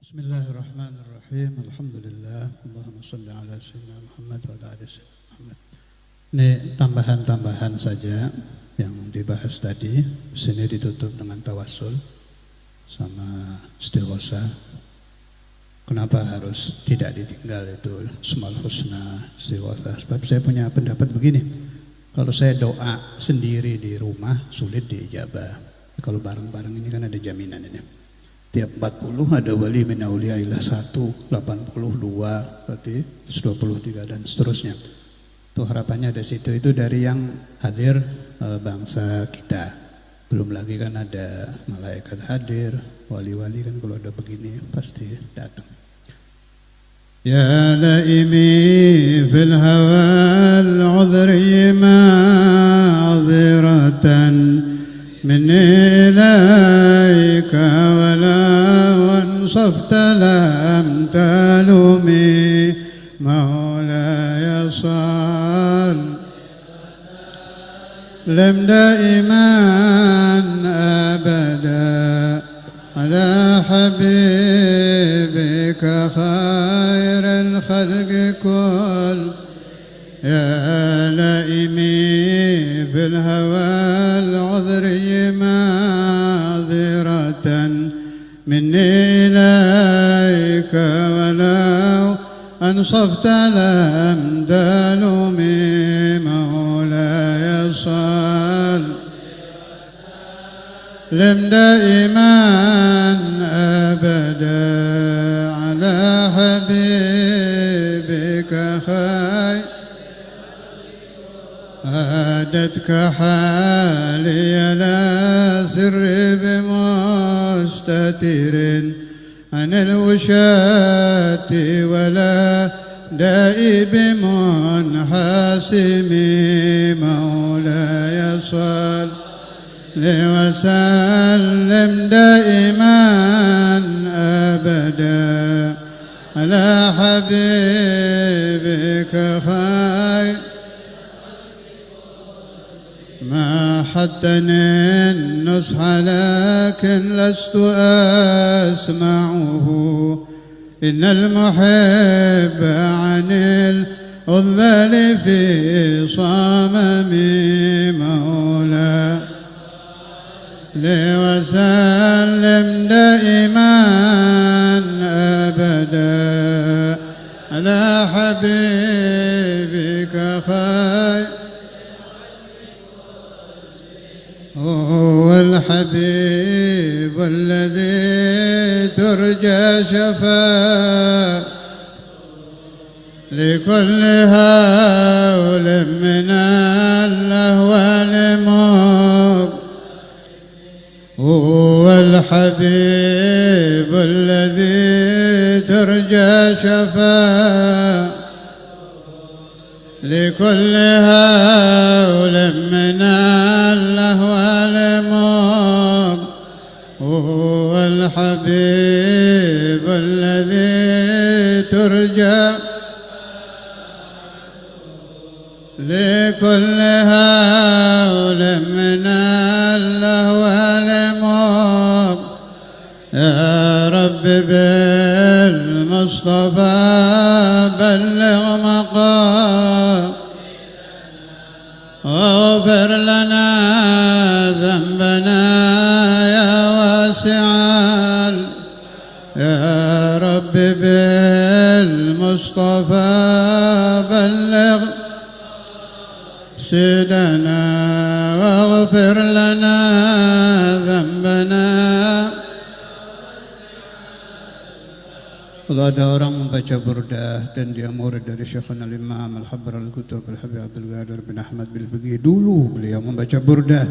Bismillahirrahmanirrahim. Alhamdulillah. Allahumma sholli ala sayyidina Muhammad wa ala ali sayyidina Muhammad. Ini tambahan-tambahan saja yang dibahas tadi. Sini ditutup dengan tawassul sama istighosah. Kenapa harus tidak ditinggal itu Asmaul Husna, istighosah? Sebab saya punya pendapat begini. Kalau saya doa sendiri di rumah sulit diijabah. Kalau bareng-bareng ini kan ada jaminan ini. Tiap 40 ada wali min auliyaillah 1, 82, berarti 23 dan seterusnya. Itu harapannya ada situ. Itu dari yang hadir bangsa kita. Belum lagi kan ada malaikat hadir, wali-wali kan kalau ada begini pasti datang. Ya laimi fil hawal udhri ma'ziratan min ilaika wala wansafta lam talumi maulaya sal lam daiman abada ala habibika khairul khalqi kull يا لائمي في الهوى العذري معذرة مني إليك ولو أنصفت لم تلومي مولاي صل لم دائما أبدا على حبيبك خير أهدتك حالي لا سر بمستتر عن الوشاة ولا دائي بمنحاسم مولاي صل وسلم دائما أبدا على حبيبك خير ما حتني النصح لكن لست أسمعه إن المحب عن العذل في صمم مولى وسلم دائما أبدا على حبيبك خير هو الحبيب الذي ترجى شفاعته لكل هول من الأهوال مب هو الحبيب الذي ترجى شفاعته لكل هول من الأهوال مب هو الحبيب الذي ترجى لكل هول من الأهوال مب يا رب بالمصطفى بلغ مقام واغفر لنا ذنبنا يا واسع يا رب بالمصطفى بلغ سيدنا واغفر لنا ذنبنا. Kalau ada orang membaca burdah dan dia murid dari Syekhuna Al-Imam Al-Habr Al-Qutub Al-Habib Abdul Qadir bin Ahmad Bil-Fiqih, dulu beliau membaca burdah.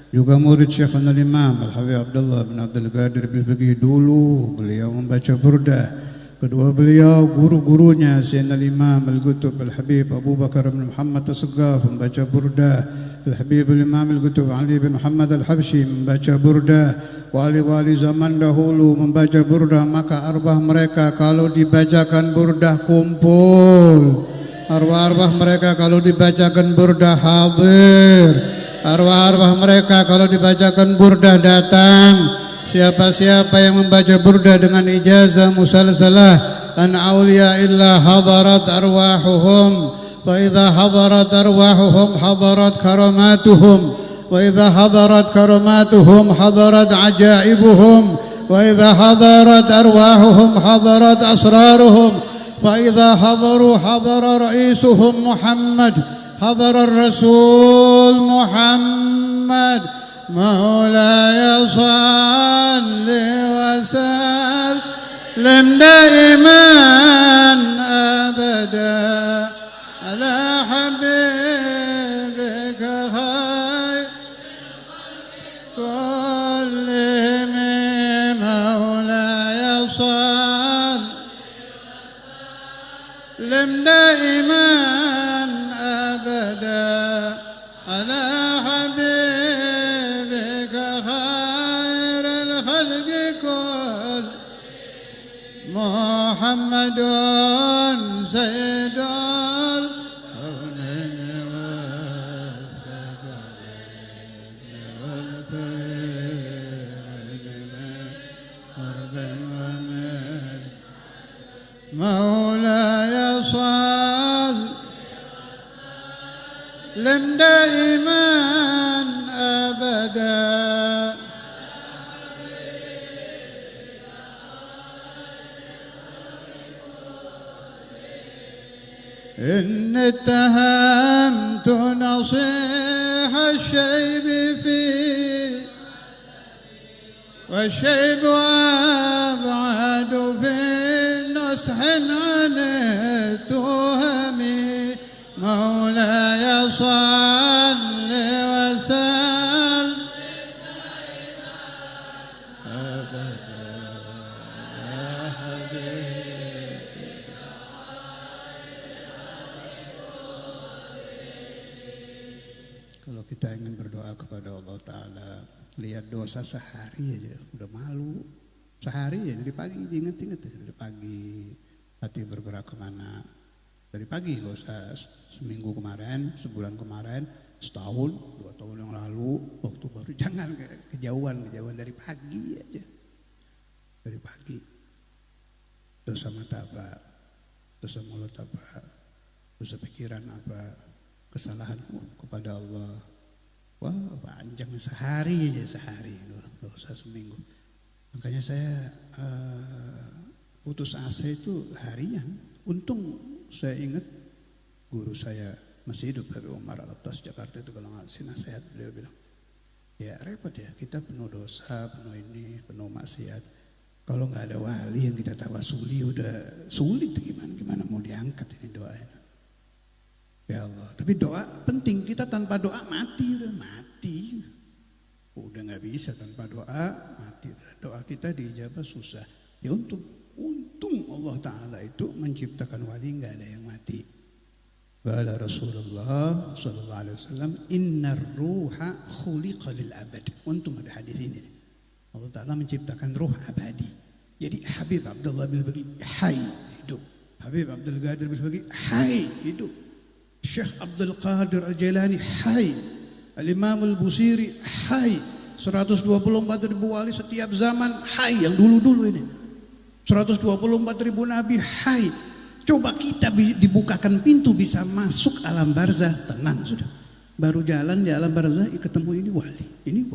Juga murid Syekhuna Al-Imam Al-Habib Abdullah bin Abdul Qadir Bil-Fiqih, dulu beliau membaca burdah. Kedua beliau guru-gurunya Sayyidina Al-Imam Al-Qutub Al-Habib Abu Bakar bin Muhammad As-Saggaf membaca burdah. Al-Habib Al-Imam Al-Qutub Ali bin Muhammad Al-Habsyi membaca burdah. Wali-wali zaman dahulu membaca burdah, maka arwah mereka kalau dibacakan burdah kumpul. Arwah-arwah mereka kalau dibacakan burdah hadir. Arwah-arwah mereka kalau dibacakan burdah datang. siapa-siapa yang membaca burda dengan ijazah musalsalah an auliya illa hadarat arwahuhum wa idza hadarat arwahuhum hadarat karamatuhum wa idza hadarat karamatuhum hadarat ajaibuhum wa idza hadarat arwahuhum hadarat asraruhum fa idza hadaru hadara raisuhum Muhammad hadara Rasul Muhammad مولاي صل وسلم دائما أبدا على حبيبك خير كلهم مولاي صل وسلم دائما أبدا على محمد سيد الكونين والثقلين مولاي صل لم دائما أبدا إن اتهمت نصيح الشيب فيه والشيب أبعد في نصح عن التهم مولاي صل وسلم Kalau kita ingin berdoa kepada Allah Ta'ala, lihat dosa sehari aja, udah malu. Sehari ya, dari pagi diinget-inget, dari pagi hati bergerak kemana. Dari pagi, gak usah seminggu kemarin, sebulan kemarin, setahun, 2 tahun yang lalu, waktu baru. Jangan kejauhan dari pagi aja. Dari pagi. Dosa mata apa, dosa mulut apa, dosa pikiran apa, kesalahanmu kepada Allah. Wah, panjang sehari aja, sehari, nggak usah seminggu. Makanya saya putus asa itu harian. Untung saya ingat guru saya masih hidup, Habib Umar Al-Attas Jakarta itu, kalau ngasih nasihat beliau bilang, ya repot ya, kita penuh dosa, penuh ini, penuh maksiat. Kalau nggak ada wali yang kita tawasuli udah sulit, gimana mau diangkat ini doanya. Ya Allah, tapi doa penting. Kita tanpa doa mati. Udah nggak bisa tanpa doa, mati. Doa kita diijabah susah. Ya untung Allah Ta'ala itu menciptakan wali, nggak ada yang mati. Qala Rasulullah sallallahu alaihi wasallam, innar ruha khuliqa lil abad. Untung ada hadis ini. Allah Ta'ala menciptakan ruh abadi. Jadi Habib Abdullah bin Bagi hai, hidup. Habib Abdul Qadir bin Bagi hai, hidup. Syekh Abdul Qadir Al-Jailani hai, Al-Imam Al-Busiri hai, 124 ribu wali setiap zaman hai, yang dulu-dulu ini 124 ribu nabi hai. Coba kita dibukakan pintu bisa masuk alam barzah, tenang sudah. Baru jalan di alam barzah ketemu ini wali, ini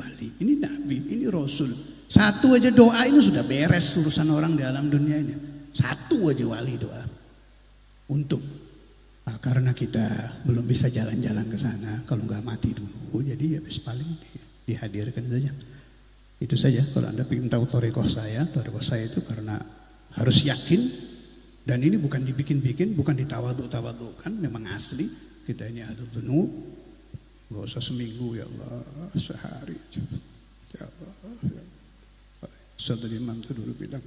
nabi, ini rasul. Satu aja doa ini sudah beres urusan orang di alam dunia ini. Satu aja wali doa. Untung. Nah, karena kita belum bisa jalan-jalan ke sana, kalau nggak mati dulu, jadi ya paling dihadirkan saja. Itu saja. Kalau Anda ingin tahu thariqah saya itu karena harus yakin, dan ini bukan dibikin-bikin, bukan ditawaduk-tawadukkan, memang asli. Kita ini ahlu dzunub, nggak usah seminggu, ya Allah, sehari aja. Ya Allah, ya Allah. Ustaz Imam itu dulu bilang,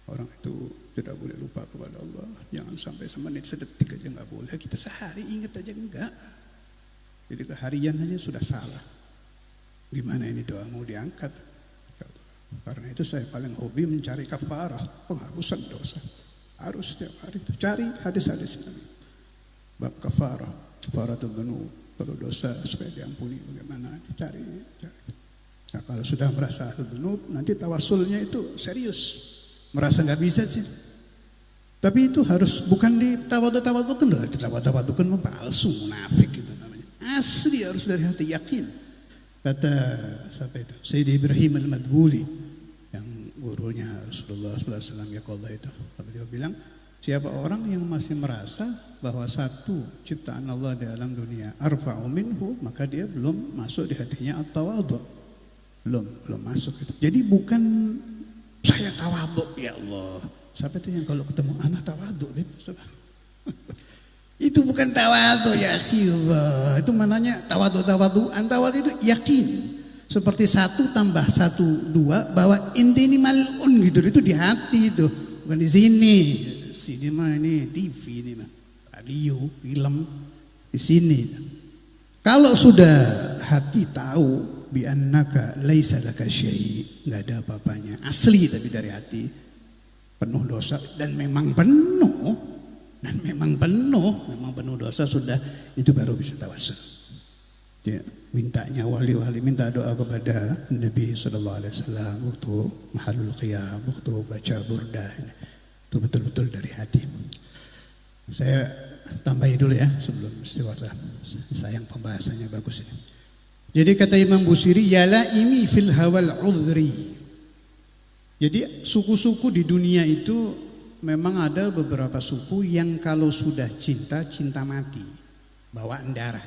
orang itu tidak boleh lupa kepada Allah. Jangan sampai semenit sedetik aja nggak boleh. Kita sehari ingat aja enggak. Jadi keharian aja sudah salah. Gimana ini doa mau diangkat? Karena itu saya paling hobi mencari kafarah, penghapusan dosa. Harus setiap hari itu cari hadis-hadis Nabi. Bab kafarah, kafaratul dzunub. Kalau dosa supaya diampuni bagaimana? Cari. Nah, kalau sudah merasa dzunub, nanti tawasulnya itu serius. Merasa nggak bisa sih. Tapi itu harus bukan di tawadu-tawadukan loh. Tawadu-tawadukan mah palsu, munafik itu namanya. Asli harus dari hati, yakin. Kata siapa itu? Sayyid Ibrahim Al-Madbuli yang gurunya Rasulullah SAW ya Allah itu. Beliau bilang, siapa orang yang masih merasa bahwa satu ciptaan Allah di alam dunia arfa'u minhu, maka dia belum masuk di hatinya at-tawadhu. Belum masuk itu. Jadi bukan saya tawadhu ya Allah. Siapa itu yang kalau ketemu anak tawadhu itu? Itu bukan tawadhu ya Allah. Itu mananya tawadhu'an. Tawadhu itu yakin. Seperti 1 tambah 1 2 bahwa inti ini malun gitu. Itu di hati itu, bukan di sini. Sini mah ini TV ini mah. Radio, film di sini. Kalau sudah hati tahu bi annaka laisa laka syai', enggak ada apa-apanya. Asli tapi dari hati. Penuh dosa dan memang penuh dosa sudah, itu baru bisa tawasul. Ya, mintanya wali-wali minta doa kepada Nabi sallallahu alaihi wasallam waktu mahalul qiyam, waktu baca burdah. Itu betul-betul dari hati. Saya tambahi dulu ya sebelum istighfar. Sayang pembahasannya bagus ini. Jadi kata Imam Busiri, yala imi fil hawal udhri. Jadi suku-suku di dunia itu memang ada beberapa suku yang kalau sudah cinta mati. Bawaan darah,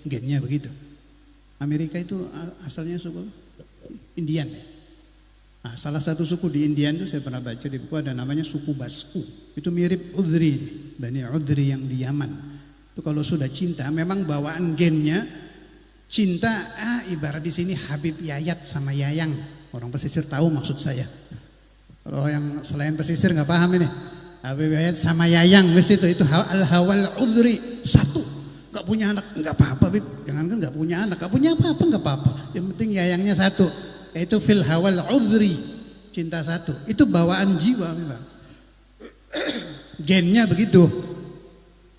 gennya begitu. Amerika itu asalnya suku Indian ya. Nah, salah satu suku di Indian itu saya pernah baca di buku, ada namanya suku Basku. Itu mirip Udhri, Bani Udhri yang di Yaman. Itu kalau sudah cinta memang bawaan gennya cinta, ibarat di sini Habib Yayat sama Yayang. Orang pesisir tahu maksud saya. Kalau yang selain pesisir nggak paham ini. Habib Yayat sama Yayang, itu al-hawal udhri, satu. Nggak punya anak nggak apa-apa, Bib. Jangankan nggak punya anak, nggak punya apa-apa nggak apa-apa. Yang penting Yayangnya satu. Yaitu fil hawal udhri, cinta satu. Itu bawaan jiwa memang. Gennya begitu.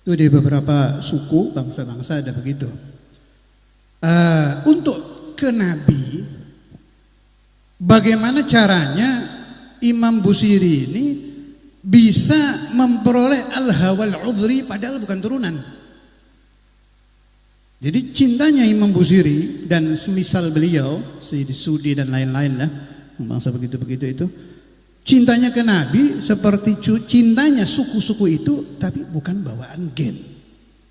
Itu di beberapa suku bangsa-bangsa ada begitu. Untuk ke Nabi, bagaimana caranya Imam Busiri ini bisa memperoleh al-hawal udhri padahal bukan turunan. Jadi cintanya Imam Busiri dan semisal beliau, Sayyidi Sudi dan lain-lain lah, bangsa begitu-begitu itu, cintanya ke Nabi seperti cintanya suku-suku itu, tapi bukan bawaan gen.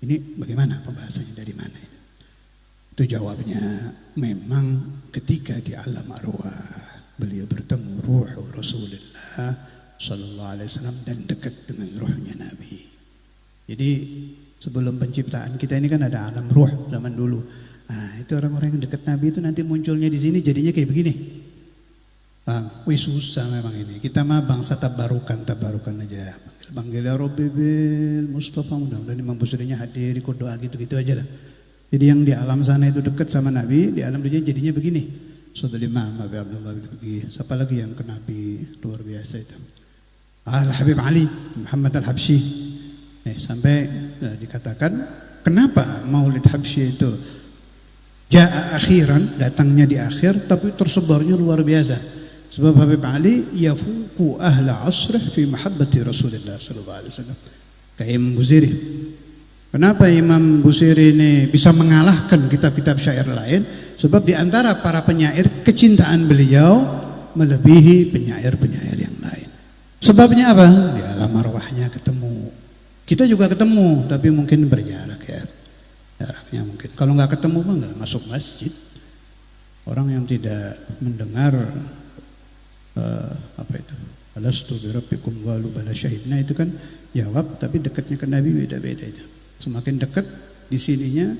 Ini bagaimana pembahasannya, dari mana? Itu jawabnya, memang ketika di alam arwah beliau bertemu ruh Rasulullah sallallahu alaihi wasallam dan dekat dengan ruhnya Nabi. Jadi sebelum penciptaan kita ini kan ada alam ruh zaman dulu. Nah, itu orang-orang yang dekat Nabi itu nanti munculnya di sini jadinya kayak begini. Wih susah memang ini. Kita mah bangsa tabarukan aja. Panggil ya Rabbi bil Mustafa, mudah-mudahan Imam Busirinya hadir, ikut doa gitu-gitu aja lah. Jadi yang di alam sana itu dekat sama Nabi, di alam dunia jadinya begini. Saudara Imam Abi Abdullah begini. Siapa lagi yang ke Nabi luar biasa itu? Al-Habib Ali Muhammad Al-Habsyi. Sampai dikatakan kenapa Maulid Habsyi itu ja'a akhiran, datangnya di akhir, tapi tersebarnya luar biasa. Sebab Habib Ali yafuku ahla asrih fi mahabbati Rasulullah sallallahu alaihi wasallam. Kayak Imam Busiri. Kenapa Imam Busiri ini bisa mengalahkan kitab-kitab syair lain? Sebab di antara para penyair kecintaan beliau melebihi penyair-penyair yang lain. Sebabnya apa? Di alam arwahnya ketemu. Kita juga ketemu, tapi mungkin berjarak ya. Jaraknya mungkin. Kalau nggak ketemu mah nggak masuk masjid. Orang yang tidak mendengar apa itu? Alastu bi rabbikum qalu bala syahidna, itu kan jawab, tapi dekatnya ke Nabi beda-beda itu. Semakin dekat di sininya,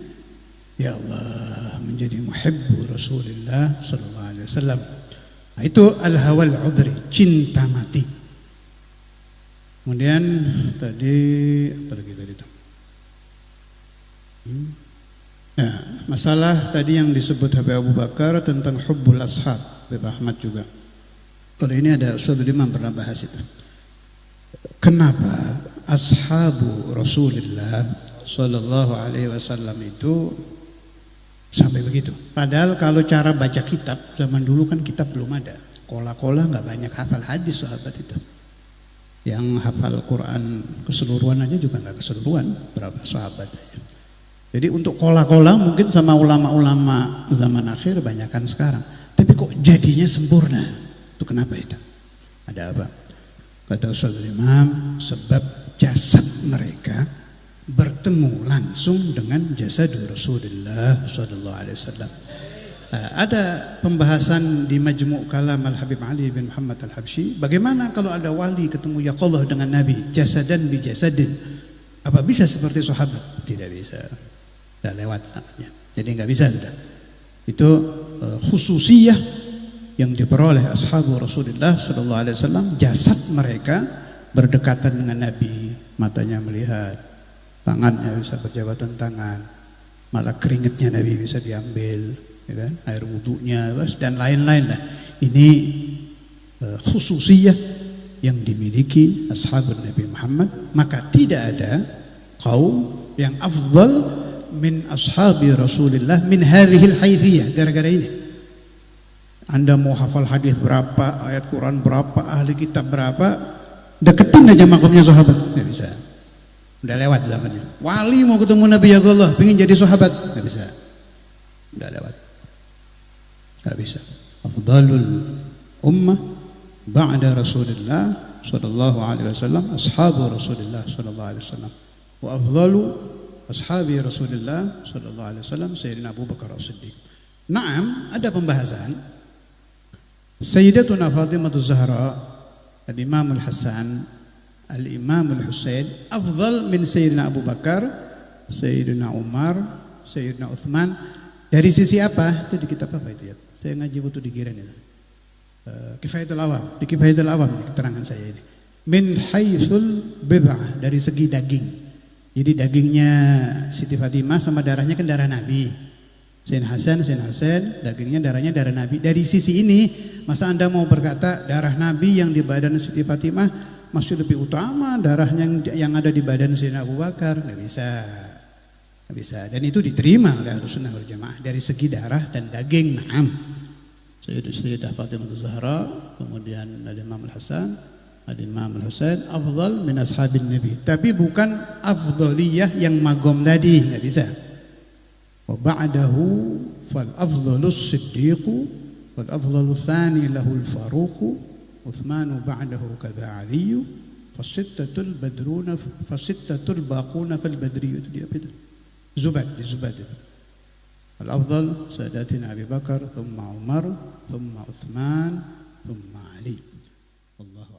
ya Allah, menjadi muhibbu Rasulullah sallallahu alaihi wasallam. Nah, itu al-hawal udhri, cinta mati. Kemudian tadi apa lagi tadi itu? Nah, masalah tadi yang disebut Habib Abu Bakar tentang hubbul ashab, Habib Ahmad juga. Kalau ini ada Ustaz Imam pernah bahas itu. Kenapa ashabu Rasulullah sallallahu alaihi wasallam itu Sampai begitu. Padahal kalau cara baca kitab, zaman dulu kan kitab belum ada. Kola-kola nggak banyak hafal hadis sahabat itu. Yang hafal Quran keseluruhan aja juga nggak keseluruhan, berapa sahabat aja. Jadi untuk kola-kola mungkin sama ulama-ulama zaman akhir banyakkan sekarang. Tapi kok jadinya sempurna? Itu kenapa itu? Ada apa? Kata Ustaz Imam, sebab jasad mereka bertemu langsung dengan jasad Rasulullah sallallahu alaihi wasallam. Ada pembahasan di Majmu' Kalam Al-Habib Ali bin Muhammad Al-Habsyi, bagaimana kalau ada wali ketemu yaqullah dengan Nabi, jasadan bi jasadin. Apa bisa seperti sahabat? Tidak bisa. Sudah lewat sanatnya. Jadi enggak bisa sudah. Itu khususiyah yang diperoleh ashabu Rasulullah sallallahu alaihi wasallam, jasad mereka berdekatan dengan Nabi, matanya melihat, tangannya bisa berjabatan tangan, malah keringetnya Nabi bisa diambil, ya kan? Air wudunya dan lain-lain lah. Ini khususiyah yang dimiliki ashabul Nabi Muhammad, maka tidak ada kaum yang afdal min ashabi Rasulillah min hadhil haythiyah. Gara-gara ini Anda mau hafal hadis berapa, ayat Quran berapa, ahli kitab berapa, deketin aja makamnya sahabat, nggak bisa. Udah lewat zamannya. Wali mau ketemu Nabi ya Allah, pengen jadi sahabat, nggak bisa. Udah lewat, nggak bisa. Afdalul ummah ba'da Rasulillah sallallahu alaihi wasallam ashabu Rasulillah sallallahu alaihi wasallam, wa afdalu ashabi Rasulillah sallallahu alaihi wasallam Sayyidina Abu Bakar As-Siddiq. Naam, ada pembahasan Sayyidatuna Fatimah Az-Zahra, Al-Imam Al-Hasan, Al-Imam Al-Husain afdal min Sayyidina Abu Bakar, Sayyidina Umar, Sayyidina Uthman. Dari sisi apa? Itu di kitab apa itu ya? Saya ngaji butuh di Giran itu. Kifayatul Awam, di Kifayatul Awam keterangan saya ini. Min haitsul bid'ah, dari segi daging. Jadi dagingnya Siti Fatimah sama darahnya kan darah Nabi. Sayyid Hasan, dagingnya darahnya darah Nabi. Dari sisi ini, masa Anda mau berkata darah Nabi yang di badan Siti Fatimah masih lebih utama darahnya yang ada di badan Sayyidina Abu Bakar? Nggak bisa. Nggak bisa. Dan itu diterima oleh Ahlussunnah wal Jamaah dari segi darah dan daging. Naam. Sayyidah Fatimah Az-Zahra, kemudian Al-Imam Al-Hasan, Al-Imam Al-Husain afdal min ashabin Nabi. Tapi bukan afdaliyah yang magom tadi, nggak bisa. Wa ba'dahu fal afdalus siddiqu wal afdalu tsani lahul faruqu Uthmanu ba'dahu kadza Ali fasittatul badruna fasittatul baquna fal badri. Itu dia apa itu? Zubad itu. Al afdal sadatina Abi Bakar, thumma Umar, thumma Uthman, thumma Ali. Wallahu